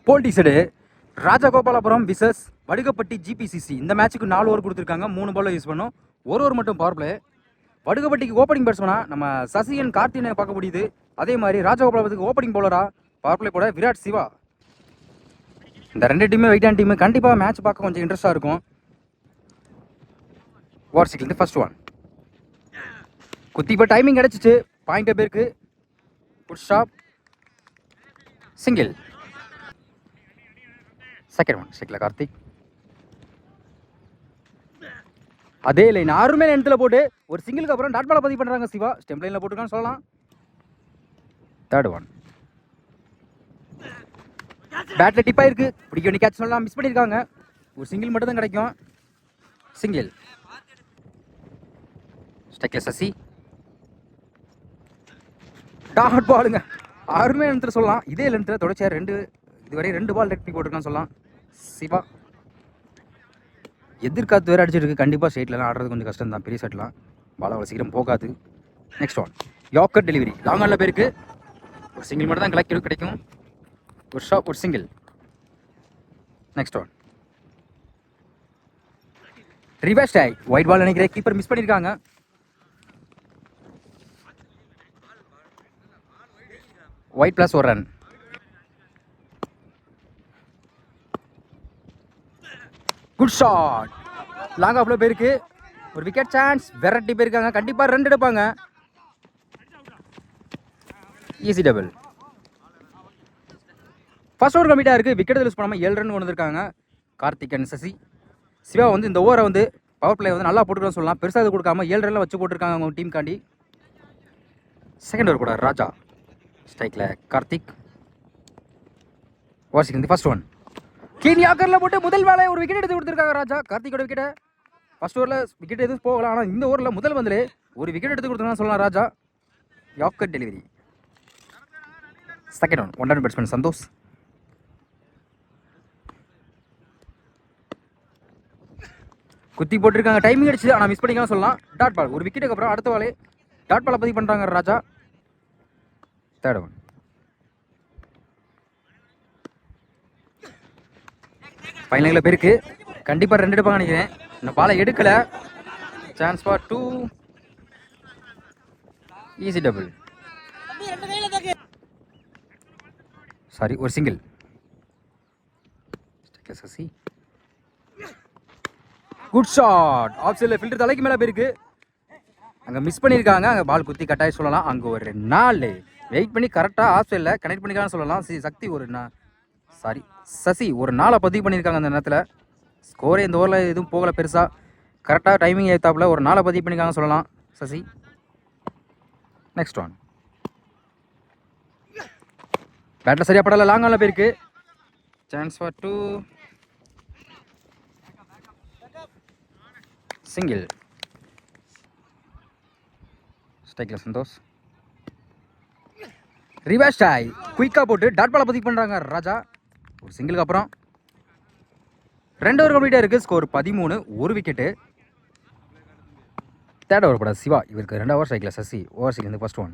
போல்டி side Rajagopalapuram versus Vadugapatti GBCC. இந்த மேட்சுக்கு 4 over கொடுத்துருக்காங்க. 3 பால் use பண்ணும். ஒரு ஓவர் மட்டும் பவர் பிளே. வடுகப்பட்டிக்கு ஓப்பனிங் பேட்ஸ்மனா நம்ம சசியன் கார்த்தினை பார்க்க முடியுது. அதே மாதிரி ராஜகோபாலபுரத்துக்கு ஓப்பனிங் பவுலரா பவர் பிளே போட விராட் சிவா. இந்த 2 டீமே வெயிட்டான டீம். கண்டிப்பாக மேட்ச் பார்க்க கொஞ்சம் இன்ட்ரெஸ்டாக இருக்கும். வார்சிக்லேருந்து ஃபர்ஸ்ட் ஒன் குத்தி இப்போ டைமிங் கிடச்சிச்சு. பாயிண்ட் பேருக்கு good stop. Single. Second one ஸ்டிக்ல கார்த்திக். அதே லைன் 6 மேல எண்ணத்தில் போட்டு ஒரு சிங்கிளுக்கு அப்புறம் டாட் பாலை பதிவு பண்ணுறாங்க சிவா. ஸ்டெம் லைனில் போட்டுருக்கான்னு சொல்லலாம். தேர்ட் ஒன் பேட்டில் டிப்பாக இருக்கு. பிடிக்க வேண்டிய கேட்ச் சொல்லலாம். மிஸ் பண்ணியிருக்காங்க. ஒரு சிங்கிள் மட்டும் தான் கிடைக்கும். சிங்கிள். ஸ்டெக்ல சசி. டாட் பாலுங்க. 6 மேல எண்ணத்தில் சொல்லலாம். இதே லென்த்தில் தொடர்ச்சியாக இதுவரை 2 பால் ரெக்ட் போட்டுருக்கான்னு சொல்லலாம். சிவா எதிர்காத்து வேறு அடிச்சிட்டு இருக்கு. கண்டிப்பாக ஸ்டேட்லாம் ஆடுறது கொஞ்சம் கஷ்டம் தான். பெரிய செட்லாம் பால் அவ்வளோ சீக்கிரம் போகாது. Next one yorker delivery. Long ஆனில் பேருக்கு ஒரு சிங்கிள் மட்டும் தான் கிடைக்கும். ஒரு ஷாப் ஒரு single. Next one reverse tie. Wide ball நினைக்கிறேன். கீப்பர் மிஸ் பண்ணியிருக்காங்க. ஒயிட் பிளஸ் ஒரு ரன். Good shot. லாங் ஆஃப்ல போயிருக்கு. ஒரு விக்கெட் சான்ஸ். வெரைட்டி போயிருக்காங்க. கண்டிப்பாக 2 எடுப்பாங்க. Easy double. ஃபர்ஸ்ட் ஓவர் கம்ப்ளீட்டாக இருக்குது. விக்கெட் லூஸ் பண்ணாமல் 7 ரன் கொண்டு வந்திருக்காங்க கார்த்திக் அண்ட் சசி. சிவா இந்த ஓவரை பவர் பிளே நல்லா போட்டுருக்கோன்னு சொல்லலாம். பெருசாக இது கொடுக்காம 7 ரன்ல வச்சு போட்டிருக்காங்க அவங்க டீம் காண்டி. செகண்ட் ஓவர் கூட ராஜா. ஸ்ட்ரைக்கில் கார்த்திக். வாசிக்கு ஃபர்ஸ்ட் ஒன் கீன் யாக்கரில் போட்டு முதல் வேலையை ஒரு விக்கெட் எடுத்து கொடுத்துருக்காங்க ராஜா. கார்த்திகோட விக்கெட்டை ஃபர்ஸ்ட் ஓவரில் விக்கெட் எதுவும் போகலாம். ஆனால் இந்த ஓவரில் முதல் ஒரு விக்கெட் எடுத்து கொடுத்துருக்கான்னு சொல்லலாம் Raja. Yorker delivery. Second one one run batsman Santhosh. குத்தி போட்டிருக்காங்க. டைமிங் அடிச்சு ஆனால் மிஸ் பண்ணிக்கலாம் சொல்லலாம். Dot ball. ஒரு விக்கெட்டுக்கு அப்புறம் அடுத்த வாலே டாட் பாலை பதிவு பண்ணுறாங்க ராஜா. தேர்ட் ஒன் ஃபைனலில் பேருக்கு கண்டிப்பாக 2 எடுப்பாங்க நினைக்கிறேன். இந்த பாலை எடுக்கல. Chance for 2. Easy double. Sorry ஒரு single. Sasi. Good shot. Off சைடில் ஃபில்டர் தலைக்கு மேலே போயிருக்கு. அங்கே மிஸ் பண்ணியிருக்காங்க. அங்கே பால் குத்தி கட்டாயம் சொல்லலாம். அங்கே ஒரு 4 வெயிட் பண்ணி கரெக்டாக ஆஃப் சைடில் கனெக்ட் பண்ணிக்கான்னு சொல்லலாம். சக்தி சசி ஒரு 4 பதிவு பண்ணியிருக்காங்க அந்த நேரத்தில். ஸ்கோரே இந்த ஓவரில் எதுவும் போகலை பெருசாக. கரெக்டாக டைமிங் ஏற்றாப்புல ஒரு 4 பதிவு பண்ணியிருக்காங்க சொல்லலாம் சசி. நெக்ஸ்ட் ஒன் பேட்டில் சரியாக படலை. லாங் ஆனில் போயிருக்கு. Chance for 2. சிங்கிள். ஸ்ட்ரைக்கில் சந்தோஷ். ரிவர்ஸ் டாய். குயிக்காக போட்டு டாட் பாலை பதிவு பண்ணுறாங்க ராஜா. ஒரு சிங்கிளுக்கு அப்புறம் 2 ஓவர் கம்ப்ளீட்டாக இருக்குது. ஸ்கோர் 13. ஒரு விக்கெட்டு. தேர்ட் ஓவர் கூட சிவா. இவருக்கு 2 ஓவர் ஸ்ட்ரைக்கில் சசி. ஓவர்ஸிலேருந்து ஃபர்ஸ்ட் ஒன்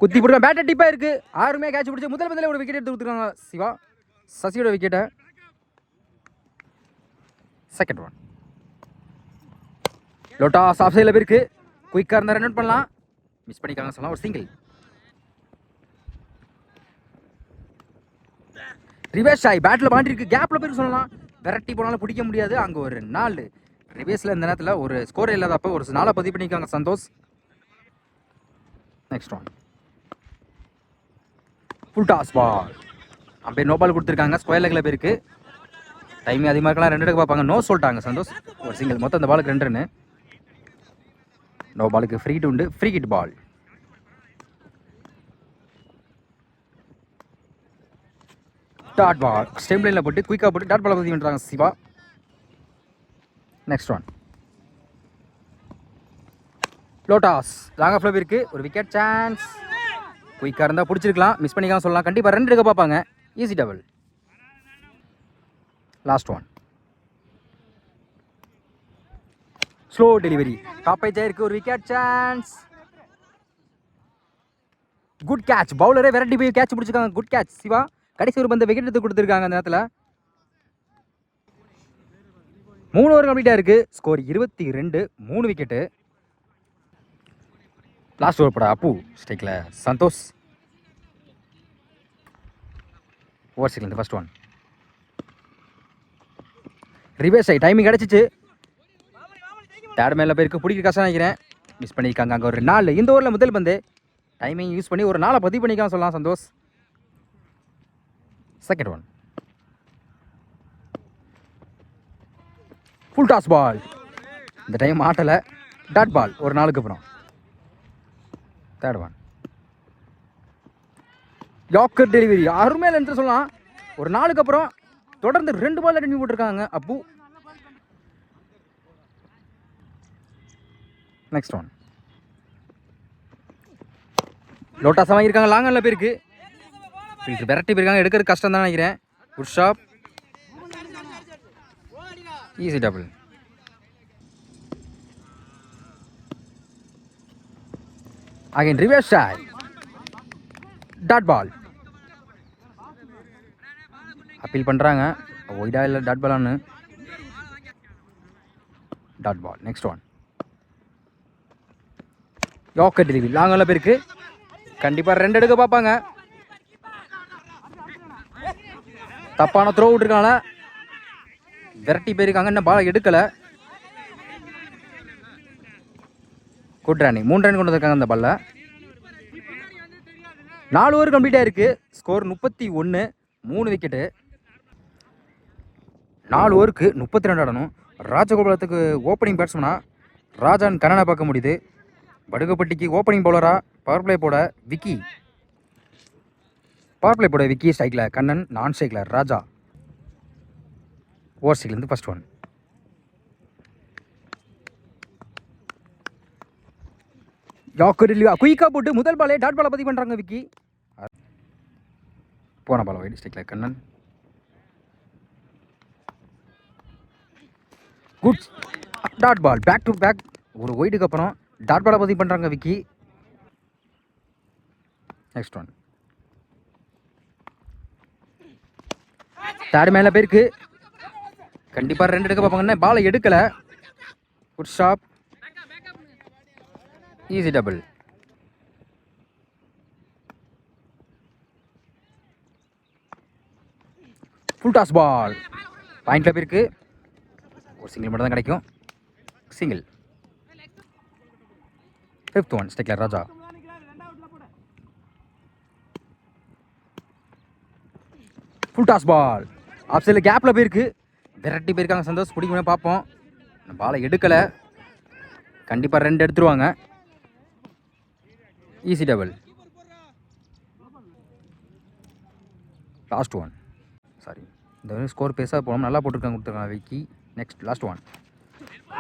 குத்தி போட்டு பேட்டர் டிப்பாக இருக்குது. 6 கேட்ச் பிடிச்சி முதல்ல ஒரு விக்கெட் எடுத்து கொடுத்துருக்காங்க சிவா. சசியோட விக்கெட்டை. செகண்ட் ஒன் லோட்டாஸ் ஆஃப் சைடில் போயிருக்கு. குயிக்காக இருந்தால் ரன் அவுட் பண்ணலாம். மிஸ் பண்ணிக்காங்க சொல்லலாம். ஒரு சிங்கிள். ரிவர்ஸ் ஆகி பேட்டில் மாட்டிருக்கு. கேப்பில் போயிருக்கு சொல்லலாம். விரட்டி போனாலும் பிடிக்க முடியாது. அங்கே ஒரு 4 ரிவர்ஸில் இந்த நேரத்தில் ஒரு ஸ்கோர் இல்லாதப்போ ஒரு 4 பதிவு பண்ணியிருக்காங்க Santhosh. Next one full toss ball. Umpire no ball கொடுத்துருக்காங்க. ஸ்கொயர் லெக்கில் போயிருக்கு. டைமிங் அதிகமாக இருக்கலாம். 2 எடுக்க பார்ப்பாங்க. நோ சொல்லிட்டாங்க சந்தோஷ். ஒரு சிங்கிள். மொத்தம் அந்த பாலுக்கு 2 ரன்னு. நோ பாலுக்கு ஃப்ரீ ஹிட் உண்டு. Free hit ball. Dot ball. Stump லைனில் போட்டு குயிக்காக போட்டு டாட் பால் பதிவு பண்ணுறாங்க Siva. Next one low toss. Long off லவ் இருக்குது. ஒரு விக்கெட் சான்ஸ். குயிக்காக இருந்தால் பிடிச்சிருக்கலாம். மிஸ் பண்ணிக்கலாம் சொல்லலாம். கண்டிப்பாக 2 எடுக்க பார்ப்பாங்க. Easy double. Last one slow delivery. Top edge ஆயிருக்கு. ஒரு விக்கெட் சான்ஸ். Good catch. பவுலரே விரட்டி போய் கேட்ச் பிடிச்சிருக்காங்க. Good catch Siva. கடைசி ஒரு பந்து விக்கெட் எடுத்து கொடுத்துருக்காங்க அந்த நேரத்தில். 3 ஓவர் கம்ப்ளீட்டாக இருக்குது. Score 22, 3 wicket. லாஸ்ட் ஓவர் படா அப்பு ஸ்ட்ரைக்கில் சந்தோஷ். ஓவர் ஸ்ட்ரைக்கில் இந்த ஃபர்ஸ்ட் ஒன் ரிவர்ஸ் ஆகி டைமிங் கிடச்சிச்சு. தேர்ட் மேலே பேருக்கு பிடிக்கிற கஷ்டம் நினைக்கிறேன். மிஸ் பண்ணியிருக்காங்க அங்கே ஒரு 4. இந்த ஓவரில் முதல் பந்து டைமிங் யூஸ் பண்ணி ஒரு 4 பதிவு பண்ணிக்கலாம் சொல்லலாம் Santhosh. Second one full toss ball. இந்த டைம் ஆட்டலை. டாட் பால் ஒரு 4க்கு அப்புறம். தேர்ட் ஒன் யாக்கர் டெலிவரி அருமையில் என்று சொல்லலாம். ஒரு 4க்கு அப்புறம் தொடர்ந்து 2 பால் அடிமை போட்டிருக்காங்க அப்பு. நெக்ஸ்ட் ஒன் லோட்டாஸ் வாங்கியிருக்காங்க. லாங்கனில் போயிருக்கு. ஃபில்டர் விரட்டி போயிருக்காங்க. எடுக்கிறது கஷ்டம் தான் நினைக்கிறேன். Good shot. Easy double. Again reverse shot. Dot ball. Appeal பண்ணுறாங்க. ஒய்டா இல்லை டாட் பாலான்னு. Dot ball. Next one yorker delivery லாங்கெல்லாம் பேருக்கு. கண்டிப்பாக 2 எடுக்க பார்ப்பாங்க. தப்பான த்ரோ விட்டுருக்காங்க. விரட்டி போயிருக்காங்க. இன்னும் பால் எடுக்கலை. Good running. 3 ரன் கொண்டு வந்திருக்காங்க அந்த பாலில். 4 ஓவர் கம்ப்ளீட்டாக இருக்குது. Score 31, 3 wicket. 4 ஓவருக்கு 32 ஆடணும். ராஜகோபாலத்துக்கு ஓப்பனிங் பேட்ஸ்மனா ராஜான் கண்ணனை பார்க்க முடியுது. படுகப்பட்டிக்கு ஓப்பனிங் பவுலரா பவர் பிளே போட விக்கி. பவர் பிளே போட விக்கி ஸ்ட்ரைக்கில் கண்ணன், நான் ஸ்ட்ரைக்கில் ராஜா. ஓவர் ஸ்ட்ரைக்லேருந்து ஃபர்ஸ்ட் ஒன் யாக்கர் இல்லையா குயிக்காக போட்டு முதல் பாலே டாட் பாலை பதிவு பண்ணுறாங்க விக்கி. போன பால் வைட் ஸ்ட்ரைக்கில் Kannan. Good dot ball. Back to back ஒரு ஒயிட்டுக்கு அப்புறம் டாட் பாலை பதிவு பண்ணுறாங்க விக்கி. நெக்ஸ்ட் ஒன் தேர்ட் மேலே பேருக்கு. கண்டிப்பாக 2 எடுக்க பார்ப்பாங்கன்னா பாலை எடுக்கலை. Good shot. Easy double. Full toss ball. பாயிண்ட்ல போயிருக்கு. ஒரு சிங்கிள் மட்டும் தான் கிடைக்கும். சிங்கிள். ஃபிஃப்த் ஒன் ஸ்ட்ரைக்கில் Raja. Full toss ball. Off சைடில் கேப்பில் போயிருக்கு. விரட்டி போயிருக்காங்க சந்தோஷ். பிடிக்குமே பார்ப்போம். பாலை எடுக்கலை. கண்டிப்பாக 2 எடுத்துருவாங்க. Easy double. Last one sorry இந்த ஸ்கோர் பேஸாக போனோம். நல்லா கொடுத்துருக்காங்க Vicky. Next last one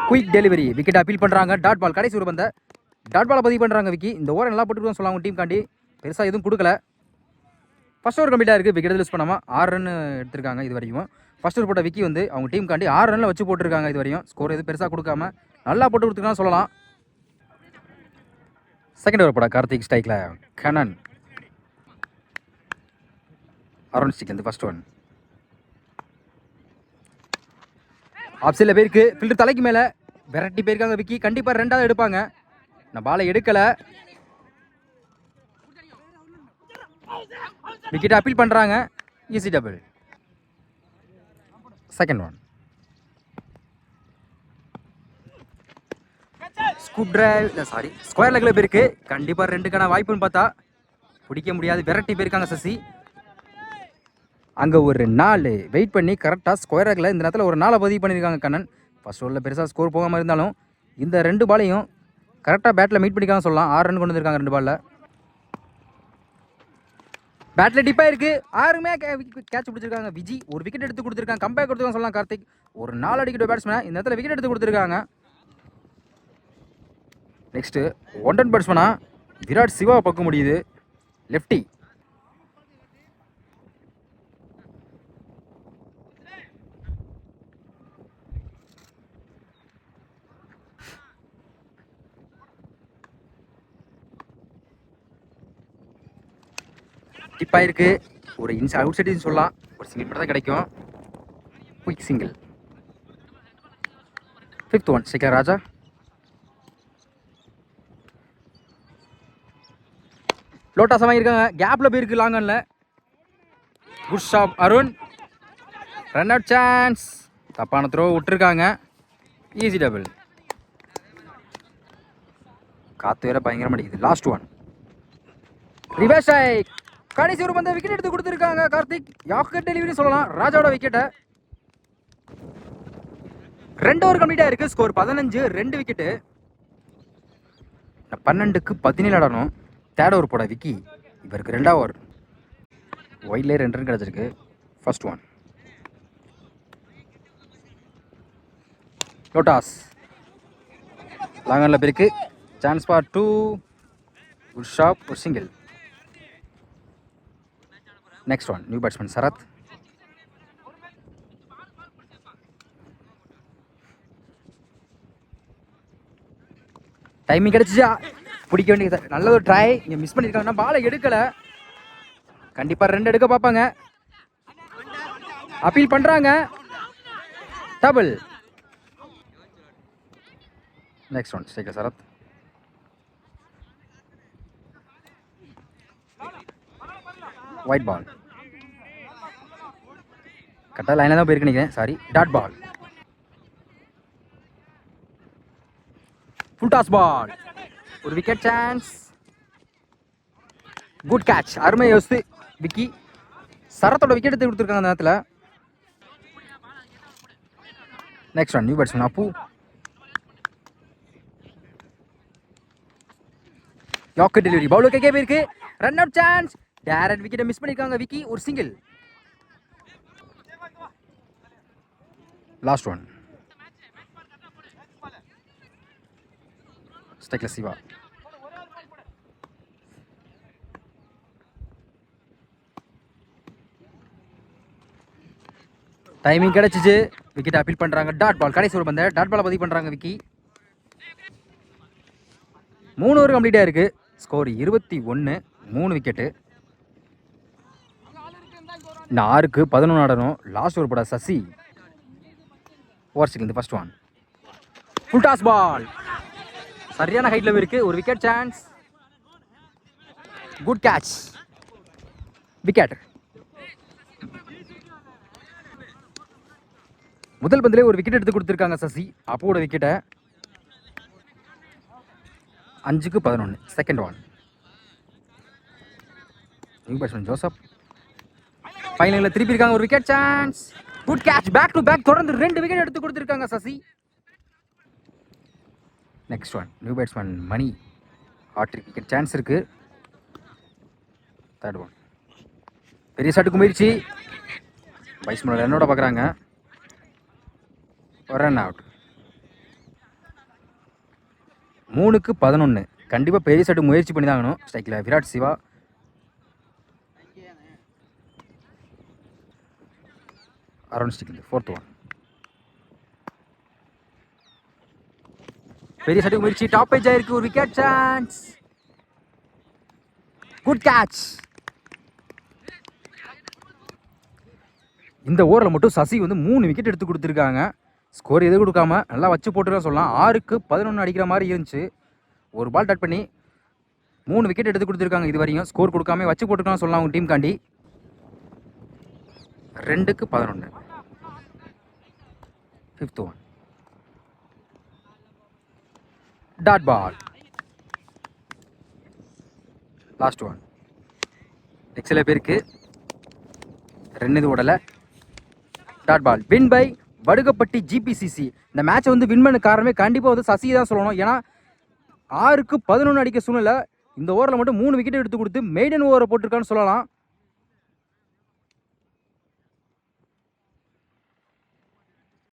quick delivery. Wicket appeal பண்ணுறாங்க. Dot ball. கடைசி ஒரு பந்த டாட் பாலை பதிவு பண்ணுறாங்க விக்கி. இந்த ஓவர் நல்லா போட்டுருக்கோம் சொல்லலாம். டீம் காண்டி பெருசாக எதுவும் கொடுக்கல. ஃபர்ஸ்ட் ஓவர் கம்ப்ளீட்டாக இருக்குது. விக்கெட் யூஸ் பண்ணாமல் 6 ரன் எடுத்திருக்காங்க இது வரைக்கும். ஃபர்ஸ்ட் ஓவர் போட்ட விக்கி வந்து அவங்க டீம் காண்டி 6 ரனில் வச்சு போட்டிருக்காங்க இது வரையும். ஸ்கோர் எதுவும் பெருசாக கொடுக்காம நல்லா போட்டு கொடுத்துருக்கான்னு சொல்லலாம். செகண்ட் ஓவர் போட கார்த்திக் ஸ்ட்ரைக்கில் கண்ணன். அரௌண்ட் ஸ்டிக்லேருந்து ஃபர்ஸ்ட் ஒன் ஆஃப் சைடில் போயிருக்கு. ஃபில்டர் தலைக்கு மேலே விரட்டி போயிருக்காங்க விக்கி. கண்டிப்பாக 2வது எடுப்பாங்க. நான் பாலை எடுக்கலை. விக்கெட் அப்பீல் பண்ணுறாங்க. Easy double. Second one scoop drive sorry square லெக்கில் போயிருக்கு. கண்டிப்பாக 2க்கான வாய்ப்புன்னு பார்த்தா பிடிக்க முடியாது. விரட்டி போயிருக்காங்க சசி. அங்கே ஒரு 4 வெயிட் பண்ணி கரெக்டாக ஸ்கொயர் லெக்கில் இந்த நேரத்தில் ஒரு 4 பதிவு பண்ணியிருக்காங்க கண்ணன். ஃபர்ஸ்ட் ஓவரில் பெருசாக ஸ்கோர் போகாமல் இருந்தாலும் இந்த 2 பாலையும் கரெக்டாக பேட்டில் மீட் பண்ணிக்காம சொல்லலாம். 6 ரன் கொண்டு வந்திருக்காங்க 2 பாலில். பேட்டில் டிப்பாக இருக்குது. 6மே கேட்ச் பிடிச்சிருக்காங்க. விஜி ஒரு விக்கெட் எடுத்து கொடுத்துருக்காங்க. கம்பேக் கொடுத்துருக்காங்க சொல்லலாம். கார்த்திக் ஒரு 4 அடிக்கிற பேட்ஸ்மேன் இந்த இடத்துல விக்கெட் எடுத்து கொடுத்துருக்காங்க. நெக்ஸ்ட்டு ஒன் ரன் பேட்ஸ்மேனா விராட் சிவா பார்க்க முடியுது. லெஃப்டி. டிப்பாக இருக்குது. ஒரு அவுட் சைடு சொல்லலாம். ஒரு சிங்கிள் மட்டும் தான் கிடைக்கும். Quick single. 5th one striker Raja. லோட்டாஸ் வாங்கியிருக்காங்க. கேப்பில் போயிருக்கு லாங்கனில். Good shot Arun. Run out chance. தப்பான த்ரோ விட்டுருக்காங்க. Easy double. காற்று வேற பயங்கரமாக அடிக்குது. Last one. Reverse strike. கடைசி ஒரு பந்த விக்கெட் எடுத்து கொடுத்துருக்காங்க கார்த்திக். யாக்கெட் டெலிவரி சொல்லலாம் ராஜாவோட விக்கெட்டை. 2 ஓவர் கம்ப்ளீட்டாக இருக்குது. ஸ்கோர் 15. 2 விக்கெட்டு. 12க்கு 17 ஆடணும். தேர்ட் ஓவர் போட விக்கி. இவருக்கு 2வது ஓவர். ஒயிட்லேயே 2 ரன் கிடச்சிருக்கு. First one. லோட்டாஸ் லாங்கனில் போயிருக்கு. Chance for 2. Good shot. ஒரு single. Next one. New batsman Sarath. Timing கிடைச்சிச்சா? பிடிக்க வேண்டியது. நல்ல ஒரு ட்ரை. இங்கே மிஸ் பண்ணியிருக்காங்கன்னா பாலை எடுக்கலை. கண்டிப்பாக 2 எடுக்க பார்ப்பாங்க. அப்பீல் பண்ணுறாங்க. Double. Next one. Striker Sarath. Wide ball. கரெக்டாக லைனில் தான் போயிருக்கு நினைக்கிறேன். Sorry. Dot ball. Full toss ball. ஒரு விக்கெட் சான்ஸ். Good catch. அருமை யோசித்து விக்கி. சரத்தோட விக்கெட் எடுத்து கொடுத்துருக்காங்க அந்த நேரத்தில். Next one. New batsman Appu. யாக்கெட் டெலிவரி. பவுலர் கேக்கே போயிருக்கு. Run out chance. டேரக்ட் விக்கெட்டை மிஸ் பண்ணியிருக்காங்க விக்கி. ஒரு single. Last one. Striker Siva. Timing கிடைச்சிச்சு. விக்கெட் அப்பீல் பண்றாங்க. Dot ball. கடைசி ஒரு பந்த டாட் பாலை பதிவு பண்றாங்க விக்கி. 3 ஓவர் கம்ப்ளீட்டாக இருக்கு. ஸ்கோர் 21. 3 விக்கெட்டு. இன்னும் 6க்கு 11 ஆடணும். லாஸ்ட் ஓவர் போட Sasi. Over single. First one. Full toss ball. சரியான ஹைட்ல இருக்கு. ஒரு wicket chance. Good catch. Wicket. முதல் பந்திலே ஒரு விக்கெட் எடுத்து கொடுத்துருக்காங்க சசி. அப்போட விக்கெட்டை. 5க்கு 11. Second one. New batsman Joseph. ஃபைனலில் திருப்பி இருக்காங்க. ஒரு wicket chance. Good catch. Back to back தொடர்ந்து 2 விக்கெட் எடுத்து கொடுத்துருக்காங்க Sasi. Next one. New batsman மணி. ஹாட்ரிக் விக்கெட் சான்ஸ் இருக்கு. Third one. பெரிய ஷாட்டுக்கு முயற்சி. பேட்ஸ்மேன் ரன்னோட பார்க்குறாங்க. Run out. 3க்கு 11. கண்டிப்பாக பெரிய ஷாட்டு முயற்சி பண்ணி தான் ஆகணும். ஸ்ட்ரைக்கில் Virat Siva. Around stick. Fourth one. பெரிய ஷாட்டுக்கு முயற்சி. டாப் பேஜ் ஆயிருக்கு. ஒரு விக்கெட் சான்ஸ். Good catch. இந்த ஓவரில் மட்டும் சசி வந்து 3 விக்கெட் எடுத்து கொடுத்துருக்காங்க. ஸ்கோர் எது கொடுக்காம நல்லா வச்சு போட்டுதான் சொல்லலாம். 6க்கு 11 அடிக்கிற மாதிரி இருந்துச்சு. ஒரு பால் டட் பண்ணி 3 விக்கெட் எடுத்து கொடுத்துருக்காங்க. இது வரையும் ஸ்கோர் கொடுக்காம வச்சு போட்டுக்கலாம் சொல்லலாம் அவங்க டீம் காண்டி. 2க்கு 11. Fifth one. Dot ball. Last one. எக்ஸல பேருக்கு 2 இது ஓடலை. Dot ball. Win by Vadugapatti GBCC. இந்த மேட்சை வந்து வின் பண்ண காரணமே கண்டிப்பாக வந்து சசி தான் சொல்லணும். ஏன்னா 6க்கு 11 அடிக்க சூழ்நிலை. இந்த ஓவரில் மட்டும் 3 விக்கெட் எடுத்து கொடுத்து மெய்டன் ஓவரை போட்டிருக்கான்னு சொல்லலாம்.